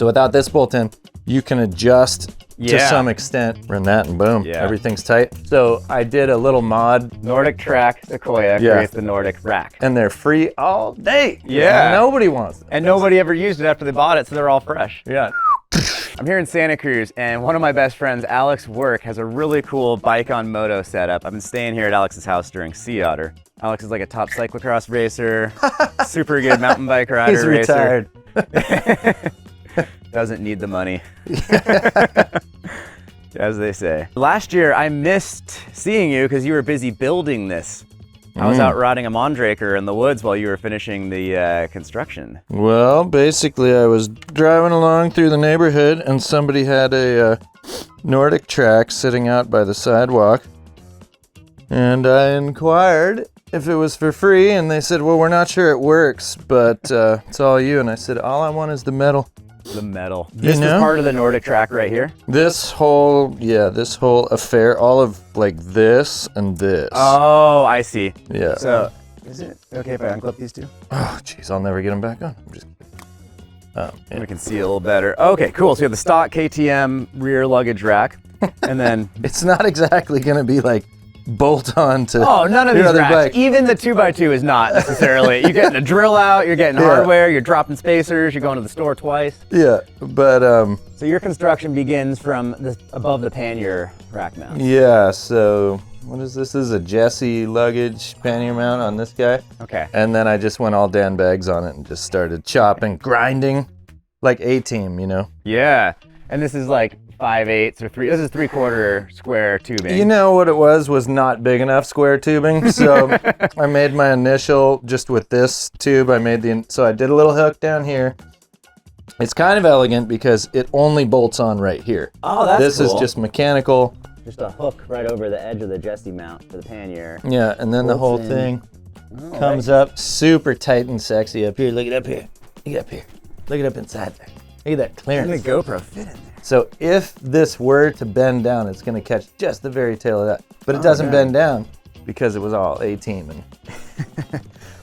So without this bolt-in, you can adjust to some extent. Run that and boom, everything's tight. So I did a little mod. Nordic Track Sequoia creates the Nordic Rack. And they're free all day. Yeah. Nobody wants them. And nobody ever used it after they bought it, so they're all fresh. Yeah. I'm here in Santa Cruz, and one of my best friends, Alex Work, has a really cool bike on moto setup. I've been staying here at Alex's house during Sea Otter. Alex is like a top cyclocross racer, super good mountain bike rider. He's retired. Doesn't need the money, as they say. Last year, I missed seeing you because you were busy building this. I was out riding a Mondraker in the woods while you were finishing the construction. Well, basically, I was driving along through the neighborhood, and somebody had a Nordic Track sitting out by the sidewalk. And I inquired if it was for free, and they said, well, we're not sure it works, but it's all you. And I said, all I want is the metal. The metal. This was part of the Nordic Track right here? This whole affair, all of like this and this. Oh, I see. Yeah. So, is it okay if I unclip these two? Oh, jeez, I'll never get them back on. I'm just We can see a little better. Okay, cool. So you have the stock KTM rear luggage rack, and then... It's not exactly going to be like bolt on to none of these other racks. bike. Even the 2x2 is not necessarily. You're getting a drill out, you're getting hardware, you're dropping spacers, you're going to the store twice. Yeah, but So your construction begins from above the pannier rack mount. Yeah, so what is this? This is a Jesse luggage pannier mount on this guy. Okay. And then I just went all Dan bags on it and just started chopping, grinding like A-team, you know? Yeah. And this is like 5/8 or 3. This is 3/4 square tubing. You know what it was not big enough square tubing. So I made my initial just with this tube. So I did a little hook down here. It's kind of elegant because it only bolts on right here. Oh, that's This cool. is just mechanical. Just a hook right over the edge of the Jesse mount for the pannier. Yeah, and then the whole thing comes up super tight and sexy up here. Look it up here. Look it up here. Look it up inside there. Look at that clearance. And the GoPro fit in there. So if this were to bend down, it's going to catch just the very tail of that. But it doesn't bend down because it was all A-team. And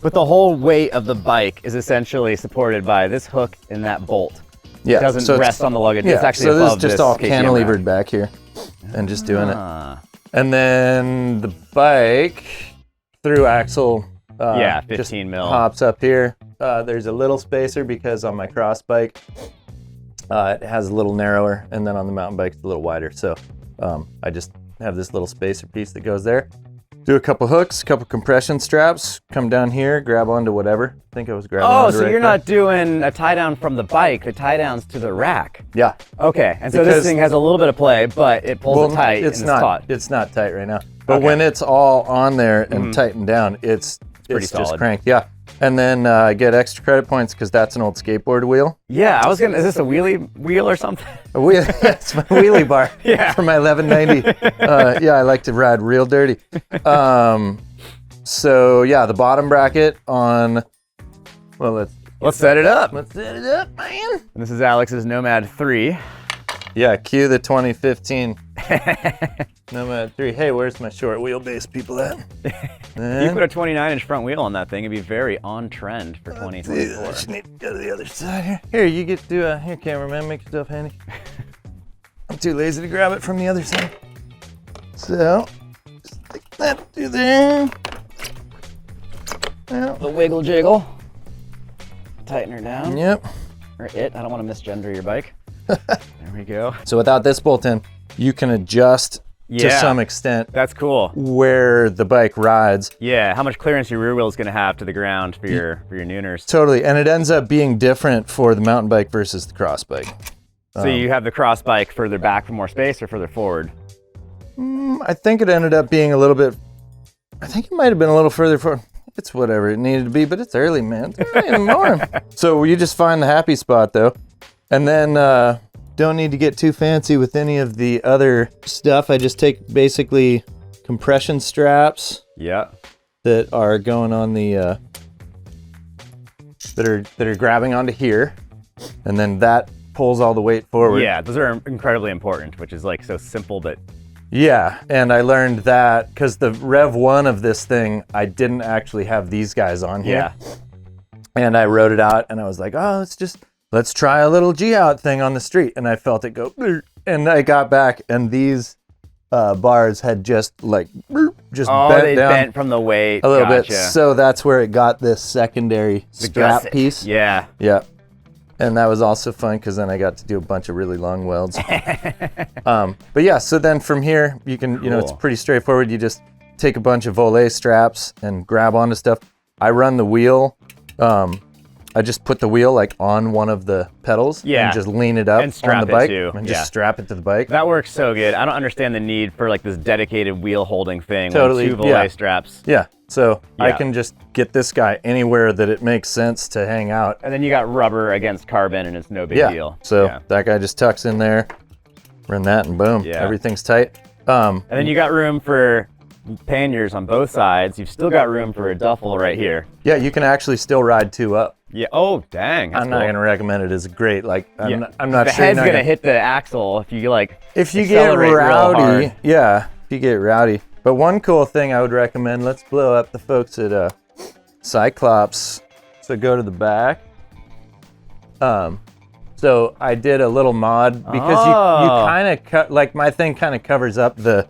But the whole weight of the bike is essentially supported by this hook and that bolt. yeah, It doesn't rest on the luggage. Yeah, It's actually so this above is just this all KTM cantilevered rack. back here and just doing it. And then the bike through axle 15 just mil. hops up here. There's a little spacer because on my cross bike, it has a little narrower, and then on the mountain bike, it's a little wider. So I just have this little spacer piece that goes there. Do a couple hooks, a couple compression straps, come down here, grab onto whatever. I think I was grabbing onto So right you're there. not doing a tie down from the bike, the tie down's to the rack. Yeah. Okay, and so this Because- thing has a little bit of play, but it pulls it tight it's and not, it's taut. It's not tight right now. But when it's all on there and tightened down, it's pretty just solid. cranked. Yeah. And then I get extra credit points because that's an old skateboard wheel. Yeah, is this a wheelie wheel or something? A wheel, it's my wheelie bar for my 1190. Yeah, I like to ride real dirty. So yeah, the bottom bracket on, well, Let's set it up. let's set it up, man. And this is Alex's Nomad 3. Yeah, cue the 2015 Nomad 3. Hey, where's my short wheelbase people at? You put a 29-inch front wheel on that thing, it'd be very on trend for 2024. I just need to go to the other side here. Here, you get to, here, cameraman, make yourself handy. I'm too lazy to grab it from the other side. So, just stick that through there. Well, The wiggle jiggle. Tighten her down. yep. Or it. I don't want to misgender your bike. There we go. So without this bolt-in, you can adjust to some extent That's cool. where the bike rides. Yeah, how much clearance your rear wheel is going to have to the ground for your nooners. Totally, and it ends up being different for the mountain bike versus the cross bike. So you have the cross bike further back for more space or further forward? I think it ended up being a little bit, I think it might have been a little further forward. It's whatever it needed to be, but it's early, man. It's early in the morning. So you just find the happy spot though. And then don't need to get too fancy with any of the other stuff. I just take basically compression straps Yeah. that are going on the, that are grabbing onto here. And then that pulls all the weight forward. Yeah, those are incredibly important, which is like so simple, but Yeah, and I learned that because the Rev 1 of this thing, I didn't actually have these guys on here. yeah. And I wrote it out and I was like, oh, it's just let's try a little G-out thing on the street. And I felt it go, and I got back, and these bars had just like, just bent down bent from the weight. a little bit. So that's where it got this secondary strap piece. Yeah. Yeah. And that was also fun because then I got to do a bunch of really long welds. But yeah, so then from here, you can, it's pretty straightforward. You just take a bunch of volet straps and grab onto stuff. I run the wheel. I just put the wheel like on one of the pedals and just lean it up and strap on the bike too. and just strap it to the bike. That works so good. I don't understand the need for like this dedicated wheel holding thing. Totally. With 2 volet straps. Yeah. So I can just get this guy anywhere that it makes sense to hang out. And then you got rubber against carbon and it's no big deal. So that guy just tucks in there, run that, and boom, everything's tight. And then you got room for panniers on both sides. You've still got room for a duffel right here. Yeah, you can actually still ride 2 up. Yeah. Oh, dang. I'm not gonna recommend it as great. Like I'm not the sure. head's gonna hit the axle if you like. If you get rowdy, if you get rowdy. But one cool thing I would recommend. Let's blow up the folks at Cyclops. So go to the back. So I did a little mod because you kind of like my thing kind of covers up the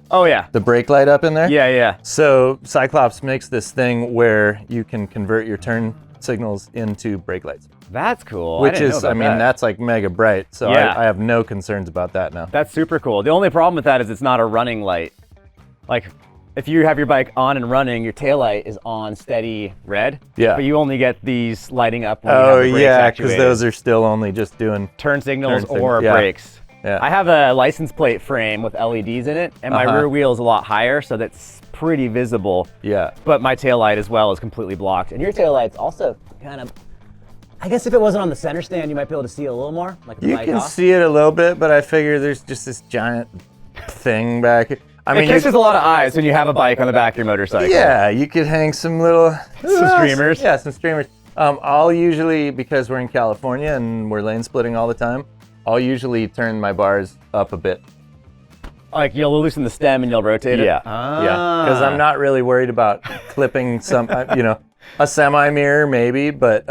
the brake light up in there. Yeah. So Cyclops makes this thing where you can convert your turn signals into brake lights. That's cool. Which is, I mean, that's like mega bright. So I have no concerns about that now. That's super cool. The only problem with that is it's not a running light. Like if you have your bike on and running, your taillight is on steady red. Yeah. But you only get these lighting up when you have the brakes activated. Because those are still only just doing turn signals or brakes. Yeah. I have a license plate frame with LEDs in it, and my rear wheel is a lot higher, so that's pretty visible. Yeah. But my taillight as well is completely blocked. And your taillight's also kind of, I guess if it wasn't on the center stand, you might be able to see it a little more. Like you can see it a little bit, but I figure there's just this giant thing back here. I mean, it catches a lot of eyes when you have a bike on the back of your motorcycle. Yeah, you could hang some little... some streamers. Yeah, some streamers. I'll usually, because we're in California and we're lane splitting all the time, I'll usually turn my bars up a bit. Like you'll loosen the stem and you'll rotate it? Yeah, yeah. Because I'm not really worried about clipping some, a semi-mirror maybe, but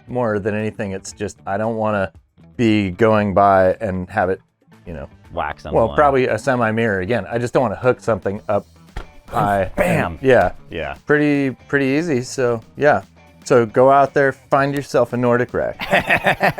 more than anything, it's just I don't want to be going by and have it, whack something. Well, probably a semi-mirror again. I just don't want to hook something up high. Bam. Yeah. Pretty easy. So yeah. So go out there, find yourself a Nordic Rack,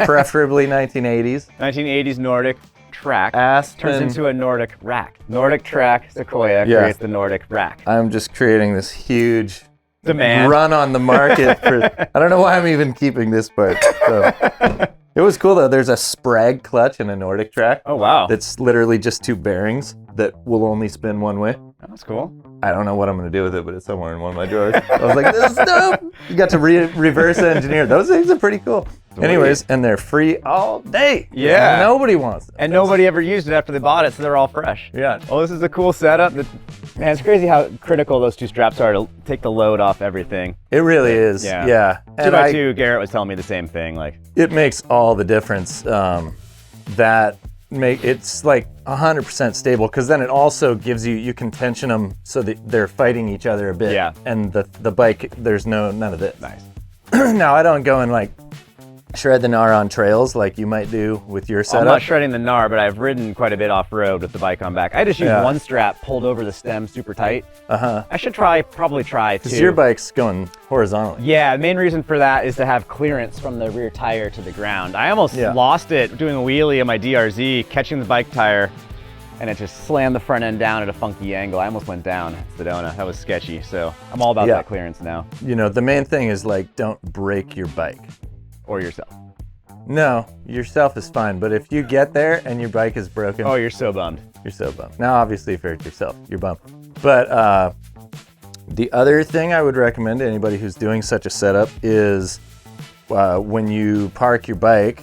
preferably 1980s. 1980s Nordic Track Aspen turns into a Nordic Rack. Nordic Track Sequoia creates the Nordic Rack. I'm just creating this huge demand run on the market for. I don't know why I'm even keeping this part. So. It was cool though. There's a Sprag clutch in a Nordic Track. Oh wow! That's literally just 2 bearings that will only spin one way. That's cool. I don't know what I'm gonna do with it, but it's somewhere in one of my drawers. I was like, this is dope. You got to reverse engineer. Those things are pretty cool. Anyways, and they're free all day. Yeah. Nobody wants them. And nobody ever used it after they bought it, so they're all fresh. Yeah. Well, this is a cool setup. Man, it's crazy how critical those 2 straps are to take the load off everything. It really is. Yeah. 2x2, Garrett was telling me the same thing. Like it makes all the difference. It's like 100% stable because then it also gives you can tension them so that they're fighting each other a bit. Yeah. And the bike, there's none of this. Nice. Now I don't go and like shred the gnar on trails like you might do with your setup. I'm not shredding the gnar, but I've ridden quite a bit off-road with the bike on back. I just use one strap pulled over the stem super tight. I should probably try 2. Because your bike's going horizontally. Yeah, the main reason for that is to have clearance from the rear tire to the ground. I almost lost it doing a wheelie on my DRZ, catching the bike tire, and it just slammed the front end down at a funky angle. I almost went down Sedona. That was sketchy, so I'm all about that clearance now. The main thing is like don't break your bike. Or yourself. No, yourself is fine, but if you get there and your bike is broken... Oh, you're so bummed. You're so bummed. Now, obviously, if you're yourself, you're bummed. But the other thing I would recommend to anybody who's doing such a setup is when you park your bike,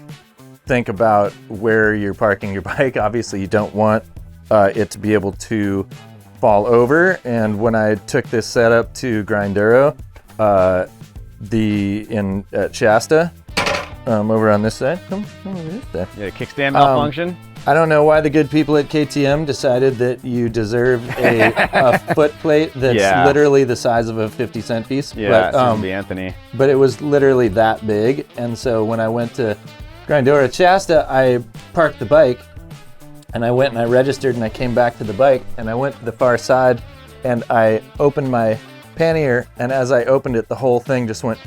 think about where you're parking your bike. Obviously, you don't want it to be able to fall over. And when I took this setup to Grinduro, in Shasta, over on this side. Come over this side. Yeah, kickstand malfunction. I don't know why the good people at KTM decided that you deserve a foot plate that's literally the size of a 50-cent piece. Yeah, but, Anthony. But it was literally that big, and so when I went to Grindora. Shasta, I parked the bike, and I went and I registered, and I came back to the bike, and I went to the far side, and I opened my pannier, and as I opened it, the whole thing just went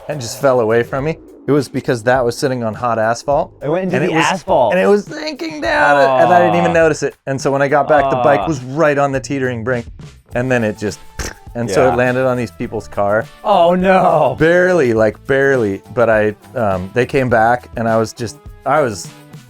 and just fell away from me. It was because that was sitting on hot asphalt. It went into the asphalt. And it was sinking down, and I didn't even notice it. And so when I got back, the bike was right on the teetering brink, and then it just, and so it landed on these people's car. Oh no! Barely, but they came back, and I was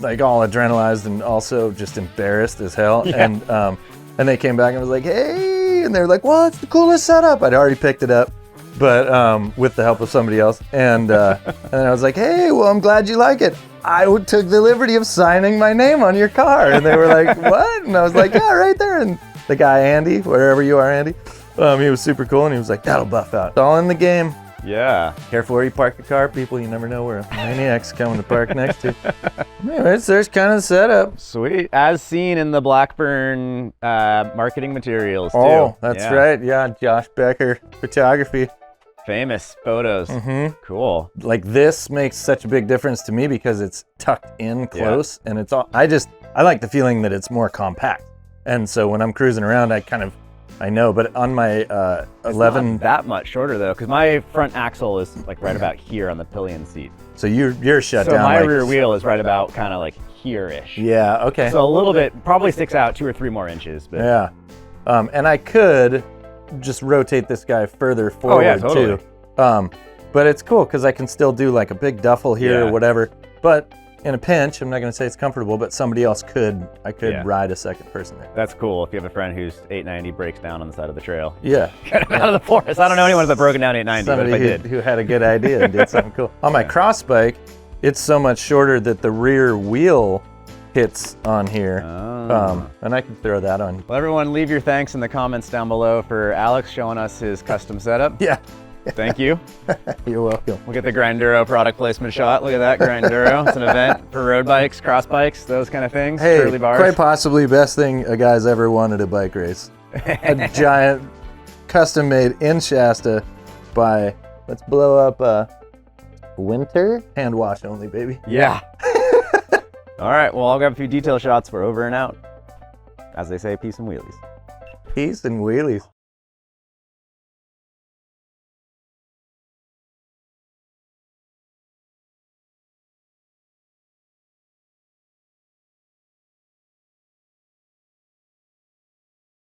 like all adrenalized and also just embarrassed as hell. Yeah. And they came back and was like, hey, and they were like, well, it's the coolest setup. I'd already picked it up, but with the help of somebody else. And then I was like, hey, well, I'm glad you like it. I took the liberty of signing my name on your car. And they were like, what? And I was like, yeah, right there. And the guy, Andy, wherever you are, Andy, he was super cool. And he was like, that'll buff out. It's all in the game. Yeah. Careful where you park your car, people. You never know where a maniac's coming to park next to. Anyways, there's kind of the setup. Sweet. As seen in the Blackburn marketing materials, too. Oh, that's right. Yeah, Josh Becker Photography. Famous photos. Mm-hmm. Cool. Like this makes such a big difference to me because it's tucked in close, and it's all. I like the feeling that it's more compact, and so when I'm cruising around, I know, but on my 11, not that much shorter though, because my front axle is like right about here on the pillion seat. So you're shut down. So my rear wheel is right about kind of like here-ish. Yeah. Okay. So a little bit, probably sticks out 2 or 3 more inches. But. Yeah. And I could just rotate this guy further forward too. But it's cool because I can still do like a big duffel here or whatever. But in a pinch, I'm not going to say it's comfortable, but somebody else I could ride a second person there. That's cool if you have a friend who's 890 breaks down on the side of the trail. Yeah. Get him out of the forest. I don't know anyone that's broken down 890, somebody but if I did. Who had a good idea and did something cool. On my cross bike, it's so much shorter that the rear wheel hits on here. And I can throw that on. Well, everyone, leave your thanks in the comments down below for Alex showing us his custom setup. Yeah. Thank you. You're welcome. We'll get the Grinduro product placement shot. Look at that, Grinduro. It's an event for road bikes, cross bikes, those kind of things. Hey, curly bars. Quite possibly best thing a guy's ever wanted a bike race. A giant custom made in Shasta by, let's blow up Winter. Hand wash only, baby. Yeah. All right, well, I'll grab a few detail shots. We're over and out. As they say, peace and wheelies. Peace and wheelies.